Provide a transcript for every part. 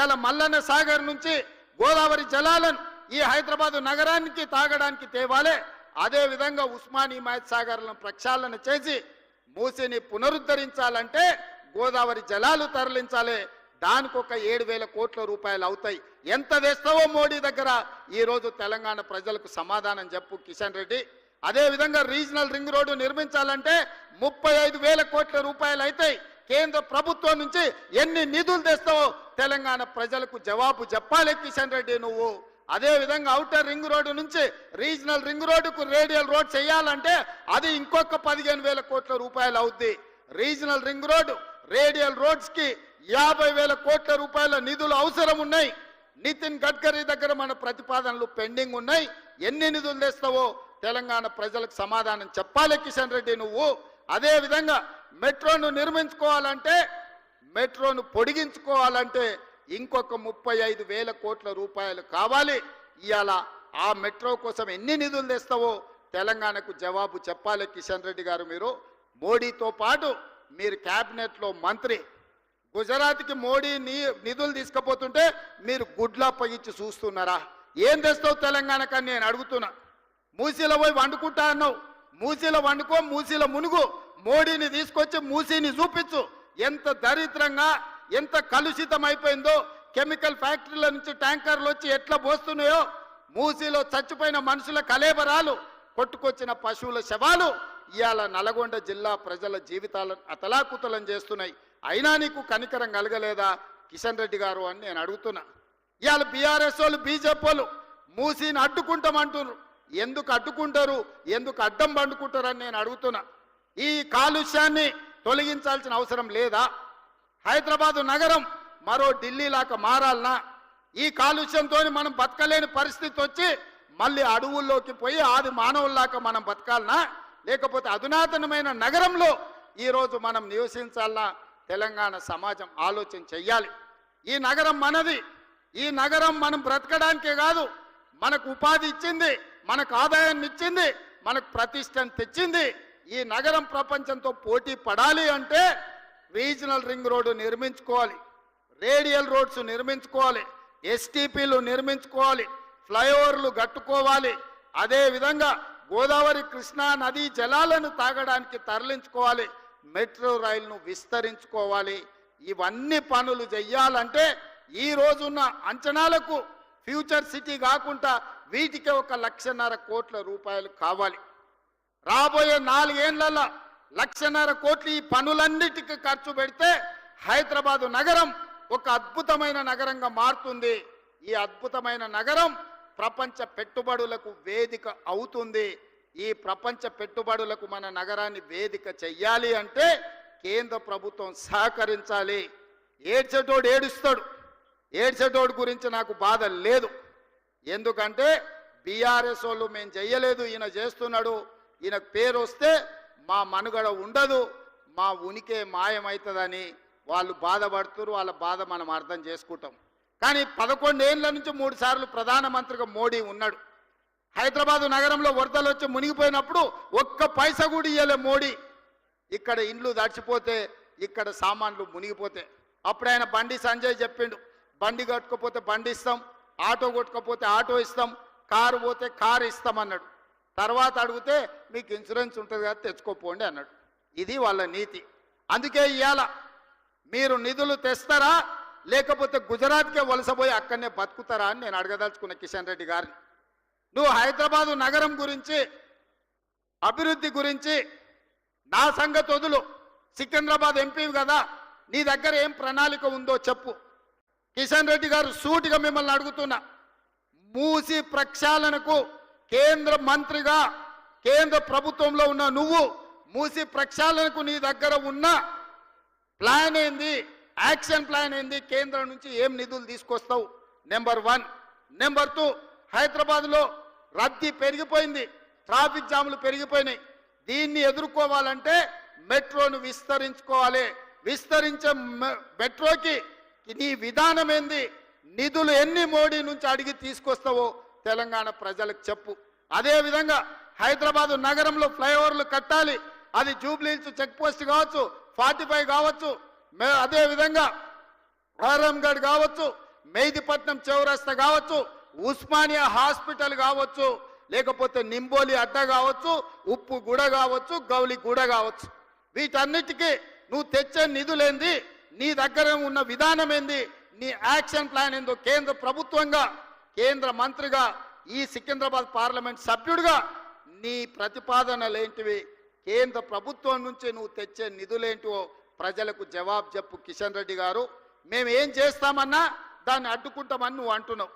ఇలా మల్లన్న సాగర్ నుంచి గోదావరి జలాలను ఈ హైదరాబాద్ నగరానికి తాగడానికి తేవాలే. అదే విధంగా ఉస్మాన్ హిమాయత్ సాగర్లను ప్రక్షాళన చేసి మూసిని పునరుద్ధరించాలంటే గోదావరి జలాలు తరలించాలి. దానికి ఒక 7,000 కోట్ల రూపాయలు అవుతాయి. ఎంత తెస్తావో మోడీ దగ్గర ఈరోజు తెలంగాణ ప్రజలకు సమాధానం చెప్పు కిషన్ రెడ్డి. అదే విధంగా రీజనల్ రింగ్ రోడ్డు నిర్మించాలంటే 35,000 కోట్ల రూపాయలు అవుతాయి. కేంద్ర ప్రభుత్వం నుంచి ఎన్ని నిధులు తెస్తావో తెలంగాణ ప్రజలకు జవాబు చెప్పాలి కిషన్ రెడ్డి నువ్వు. అదే విధంగా ఔటర్ రింగ్ రోడ్డు నుంచి రీజనల్ రింగ్ రోడ్డుకు రేడియల్ రోడ్ చేయాలంటే అది ఇంకొక 15,000 కోట్ల రూపాయలు అవుద్ది. Regional ring road radial roads కి 50,000 కోట్ల రూపాయల నిధులు అవసరం ఉన్నాయి. నితిన్ గడ్కరీ దగ్గర మన ప్రతిపాదనలు పెండింగ్ ఉన్నాయి. ఎన్ని నిధులు తెస్తావో తెలంగాణ ప్రజలకు సమాధానం చెప్పాలి కిషన్ రెడ్డి నువ్వు. అదే విధంగా మెట్రోను నిర్మించుకోవాలంటే మెట్రోను పొడిగించుకోవాలంటే ఇంకొక 35,000 కోట్ల రూపాయలు కావాలి. ఇవాళ ఆ మెట్రో కోసం ఎన్ని నిధులు తెస్తావో తెలంగాణకు జవాబు చెప్పాలి కిషన్ రెడ్డి గారు. మీరు మోడీతో పాటు మీరు క్యాబినెట్లో మంత్రి, గుజరాత్కి మోడీ నిధులు తీసుకుపోతుంటే మీరు గుడ్లా పగిచ్చి చూస్తున్నారా? ఏం తెస్తావు తెలంగాణకని నేను అడుగుతున్నా. మూసీలో పోయి వండుకుంటా అన్నావు, మూసీలో వండుకో, మూసీలో మునుగు. మోడీని తీసుకొచ్చి మూసీని చూపించు. ఎంత దరిద్రంగా ఎంత కలుషితం అయిపోయిందో, కెమికల్ ఫ్యాక్టరీల నుంచి ట్యాంకర్లు వచ్చి ఎట్లా పోస్తున్నాయో, మూసీలో చచ్చిపోయిన మనుషుల కలేబరాలు, కొట్టుకొచ్చిన పశువుల శవాలు ఇవాళ నల్గొండ జిల్లా ప్రజల జీవితాలను అతలాకుతలం చేస్తున్నాయి. అయినా నీకు కనికరం కలగలేదా కిషన్ రెడ్డి గారు అని నేను అడుగుతున్నా. ఇవాళ బీఆర్ఎస్ వాళ్ళు బీజేపీ వాళ్ళు మూసీని అడ్డుకుంటామంటున్నారు. ఎందుకు అడ్డుకుంటారు, ఎందుకు అడ్డం పండుకుంటారని నేను అడుగుతున్నా. ఈ కాలుష్యాన్ని తొలగించాల్సిన అవసరం లేదా? హైదరాబాదు నగరం మరో ఢిల్లీ లాగా మారాలనా? ఈ కాలుష్యంతో మనం బతకలేని పరిస్థితి వచ్చి మళ్ళీ అడవుల్లోకి పోయి ఆది మానవుల్లాగా మనం బతకాలనా? లేకపోతే అధునాతనమైన నగరంలో ఈరోజు మనం నివసించాలనా? తెలంగాణ సమాజం ఆలోచన చెయ్యాలి. ఈ నగరం మనది. ఈ నగరం మనం బ్రతకడానికే కాదు, మనకు ఉపాధి ఇచ్చింది, మనకు ఆదాయాన్ని ఇచ్చింది, మనకు ప్రతిష్టను తెచ్చింది. ఈ నగరం ప్రపంచంతో పోటీ పడాలి అంటే రీజనల్ రింగ్ రోడ్డు నిర్మించుకోవాలి, రేడియల్ రోడ్స్ నిర్మించుకోవాలి, ఎస్టీపీలు నిర్మించుకోవాలి, ఫ్లైఓవర్లు కట్టుకోవాలి. అదేవిధంగా గోదావరి కృష్ణా నదీ జలాలను తాగడానికి తరలించుకోవాలి, మెట్రో రైలును విస్తరించుకోవాలి. ఇవన్నీ పనులు చెయ్యాలంటే ఈ రోజున్న అంచనాలకు ఫ్యూచర్ సిటీ కాకుండా వీటికి 1,50,000 కోట్ల రూపాయలు కావాలి. రాబోయే 4 ఏళ్లలో 1,50,000 కోట్లు ఈ పనులన్నిటికీ ఖర్చు పెడితే హైదరాబాదు నగరం ఒక అద్భుతమైన నగరంగా మారుతుంది. ఈ అద్భుతమైన నగరం ప్రపంచ పెట్టుబడులకు వేదిక అవుతుంది. ఈ ప్రపంచ పెట్టుబడులకు మన నగరాన్ని వేదిక చెయ్యాలి అంటే కేంద్ర ప్రభుత్వం సహకరించాలి. ఏడ్చేటోడు ఏడుస్తాడు. ఏడ్చేటోడు గురించి నాకు బాధ లేదు. ఎందుకంటే బీఆర్ఎస్ వాళ్ళు మేము చెయ్యలేదు, ఈయన చేస్తున్నాడు, ఈయన పేరు వస్తే మా మనుగడ ఉండదు, మా ఉనికి మాయమవుతుందని వాళ్ళు బాధపడుతున్నారు. వాళ్ళ బాధ మనం అర్థం చేసుకుంటాం. కానీ 11 ఏళ్ల నుంచి 3 సార్లు ప్రధానమంత్రిగా మోడీ ఉన్నాడు. హైదరాబాదు నగరంలో వరదలు వచ్చి మునిగిపోయినప్పుడు ఒక్క పైసా కూడా ఇయ్యలే మోడీ. ఇక్కడ ఇండ్లు దడిచిపోతే, ఇక్కడ సామాన్లు మునిగిపోతే అప్పుడు ఆయన బండి సంజయ్ చెప్పిండు, బండి కట్టుకోపోతే బండి ఇస్తాం, ఆటో కొట్టుకోపోతే ఆటో ఇస్తాం, కారు పోతే కారు ఇస్తామన్నాడు. తర్వాత అడిగితే మీకు ఇన్సూరెన్స్ ఉంటుంది కదా తెచ్చుకోపోండి అన్నాడు. ఇది వాళ్ళ నీతి. అందుకే ఇవాళ మీరు నిధులు తెస్తారా లేకపోతే గుజరాత్కే వలసపోయి అక్కడనే బతుకుతారా అని నేను అడగదలుచుకున్న కిషన్ రెడ్డి గారిని. నువ్వు హైదరాబాదు నగరం గురించి, అభివృద్ధి గురించి నా సంగతి వదులు. సికింద్రాబాద్ ఎంపీ కదా, నీ దగ్గర ఏం ప్రణాళిక ఉందో చెప్పు. కిషన్ రెడ్డి గారు సూటిగా మిమ్మల్ని అడుగుతున్నా. మూసి ప్రక్షాళనకు కేంద్ర మంత్రిగా కేంద్ర ప్రభుత్వంలో ఉన్న నువ్వు మూసి ప్రక్షాళనకు నీ దగ్గర ఉన్న ప్లాన్ ఏంది, యాక్షన్ ప్లాన్ ఏంది, కేంద్రం నుంచి ఏం నిధులు తీసుకొస్తావు? నెంబర్ 1. నెంబర్ 2, హైదరాబాద్లో రద్దీ పెరిగిపోయింది, ట్రాఫిక్ జాములు పెరిగిపోయినాయి. దీన్ని ఎదుర్కోవాలంటే మెట్రోను విస్తరించుకోవాలి. విస్తరించే మెట్రోకి నీ విధానం ఏంది, నిధులు ఎన్ని మోడీ నుంచి అడిగి తీసుకొస్తావో తెలంగాణ ప్రజలకు చెప్పు. అదేవిధంగా హైదరాబాదు నగరంలో ఫ్లైఓవర్లు కట్టాలి. అది జూబ్లీహిల్స్ చెక్ పోస్ట్ కావచ్చు, 45 కావచ్చు, అదేవిధంగా ఆరంగఢ్ కావచ్చు, మెహిదీపట్నం చౌరస్తా కావచ్చు, ఉస్మానియా హాస్పిటల్ కావచ్చు, లేకపోతే నింబోలి అడ్డ కావచ్చు, ఉప్పు గూడ కావచ్చు, గౌలి గూడ కావచ్చు, వీటన్నిటికీ నువ్వు తెచ్చే నిధులేంది, నీ దగ్గర ఉన్న విధానం ఏంది, నీ యాక్షన్ ప్లాన్ ఏందో కేంద్ర ప్రభుత్వంగా, కేంద్ర మంత్రిగా, ఈ సికింద్రాబాద్ పార్లమెంట్ సభ్యుడిగా నీ ప్రతిపాదనలేంటివి, కేంద్ర ప్రభుత్వం నుంచి నువ్వు తెచ్చే నిధులేంటివో ప్రజలకు జవాబు చెప్పు కిషన్ రెడ్డి గారు. మేము ఏం చేస్తామన్నా దాన్ని అడ్డుకుంటామని నువ్వు అంటున్నావు.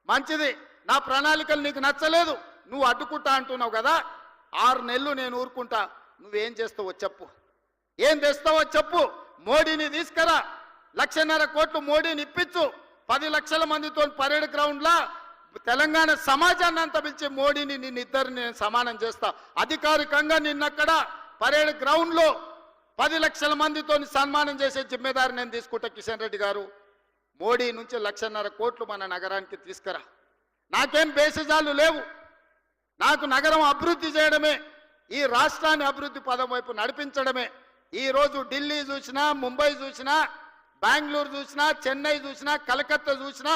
మంచిది, నా ప్రణాళికలు నీకు నచ్చలేదు, నువ్వు అడ్డుకుంటా అంటున్నావు కదా. 6 నెలలు నేను ఊరుకుంటా, నువ్వేం చేస్తావో చెప్పు, ఏం తెస్తావో చెప్పు. మోడీని తీసుకురా, 1,50,000 కోట్లు మోడీని ఇప్పించు, 10 లక్షల మందితో పరేడ్ గ్రౌండ్లా తెలంగాణ సమాజాన్ని అంతా పిలిచి మోడీని నిన్నిద్దరిని నేను సమానం చేస్తా. అధికారికంగా నిన్నక్కడ పరేడ్ గ్రౌండ్లో 10 లక్షల మందితో సన్మానం చేసే జిమ్మేదారి నేను తీసుకుంటా. కిషన్ రెడ్డి గారు, మోడీ నుంచి 1,50,000 కోట్లు మన నగరానికి తీసుకురా. నాకేం బేసిజాలు లేవు, నాకు నగరం అభివృద్ధి చేయడమే, ఈ రాష్ట్రాన్ని అభివృద్ధి పదం వైపు నడిపించడమే. ఈరోజు ఢిల్లీ చూసినా, ముంబై చూసినా, బెంగళూరు చూసినా, చెన్నై చూసినా, కలకత్తా చూసినా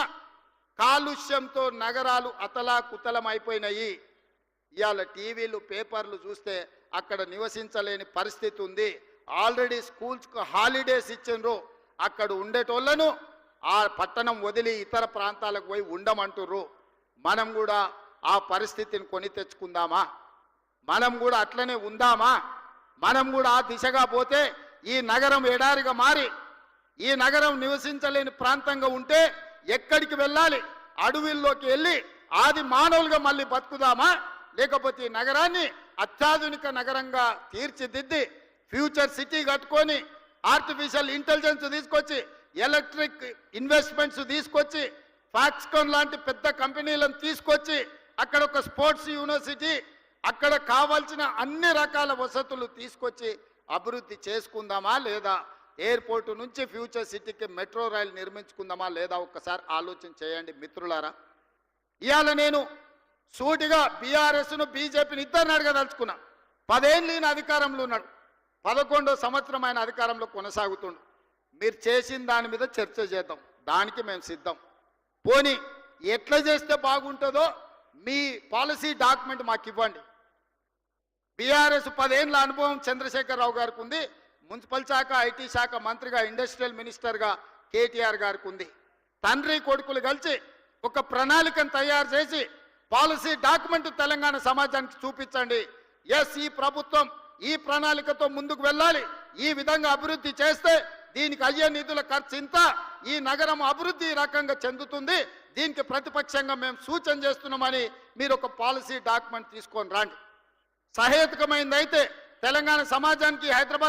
కాలుష్యంతో నగరాలు అతలాకుతలం అయిపోయినాయి. ఇవాళ టీవీలు పేపర్లు చూస్తే అక్కడ నివసించలేని పరిస్థితి ఉంది. ఆల్రెడీ స్కూల్స్కు హాలిడేస్ ఇచ్చిండ్రు, అక్కడ ఉండేటోళ్లను ఆ పట్టణం వదిలి ఇతర ప్రాంతాలకు పోయి ఉండమంటుర్రు. మనం కూడా ఆ పరిస్థితిని కొని తెచ్చుకుందామా? మనం కూడా అట్లనే ఉందామా? మనం కూడా ఆ దిశగా పోతే ఈ నగరం ఎడారిగా మారి ఈ నగరం నివసించలేని ప్రాంతంగా ఉంటే ఎక్కడికి వెళ్ళాలి? అడవుల్లోకి వెళ్ళి ఆది మానవులుగా మళ్ళీ బతుకుదామా? లేకపోతే ఈ నగరాన్ని అత్యాధునిక నగరంగా తీర్చిదిద్ది ఫ్యూచర్ సిటీ కట్టుకొని ఆర్టిఫిషియల్ ఇంటెలిజెన్స్ తీసుకొచ్చి ఎలక్ట్రిక్ ఇన్వెస్ట్మెంట్స్ తీసుకొచ్చి ఫాక్స్కాన్ లాంటి పెద్ద కంపెనీలను తీసుకొచ్చి అక్కడ ఒక స్పోర్ట్స్ యూనివర్సిటీ, అక్కడ కావాల్సిన అన్ని రకాల వసతులు తీసుకొచ్చి అభివృద్ధి చేసుకుందామా లేదా? ఎయిర్పోర్టు నుంచి ఫ్యూచర్ సిటీకి మెట్రో రైలు నిర్మించుకుందామా లేదా? ఒక్కసారి ఆలోచన చేయండి మిత్రులారా. ఇవాళ నేను సూటిగా బీఆర్ఎస్ను బీజేపీని ఇద్దరిని అడగదలుచుకున్నా. 10 ఏళ్ళు ఈయన అధికారంలో ఉన్నాడు, 11వ సంవత్సరం ఆయన అధికారంలో కొనసాగుతుండు. మీరు చేసిన దాని మీద చర్చ చేద్దాం, దానికి మేము సిద్ధం. పోనీ ఎట్లా చేస్తే బాగుంటుందో మీ పాలసీ డాక్యుమెంట్ మాకు ఇవ్వండి. బీఆర్ఎస్ 10 ఏళ్ళ అనుభవం చంద్రశేఖరరావు గారికి ఉంది, మున్సిపల్ శాఖ, ఐటీ శాఖ మంత్రిగా, ఇండస్ట్రియల్ మినిస్టర్గా కేటీఆర్ గారికి ఉంది. తండ్రి కొడుకులు కలిసి ఒక ప్రణాళికను తయారు చేసి పాలసీ డాక్యుమెంట్ తెలంగాణ సమాజానికి చూపించండి. ఎస్, ఈ ప్రభుత్వం ఈ ప్రణాళికతో ముందుకు వెళ్ళాలి, ఈ విధంగా అభివృద్ధి చేస్తే దీనికి అయ్యే నిధుల ఖర్చు ఇంత, ఈ నగరం అభివృద్ధి ఈ రకంగా చెందుతుంది, దీనికి ప్రతిపక్షంగా మేము సూచన చేస్తున్నామని మీరు ఒక పాలసీ డాక్యుమెంట్ తీసుకొని రండి. సహేతుకమైంది అయితే తెలంగాణ సమాజానికి హైదరాబాద్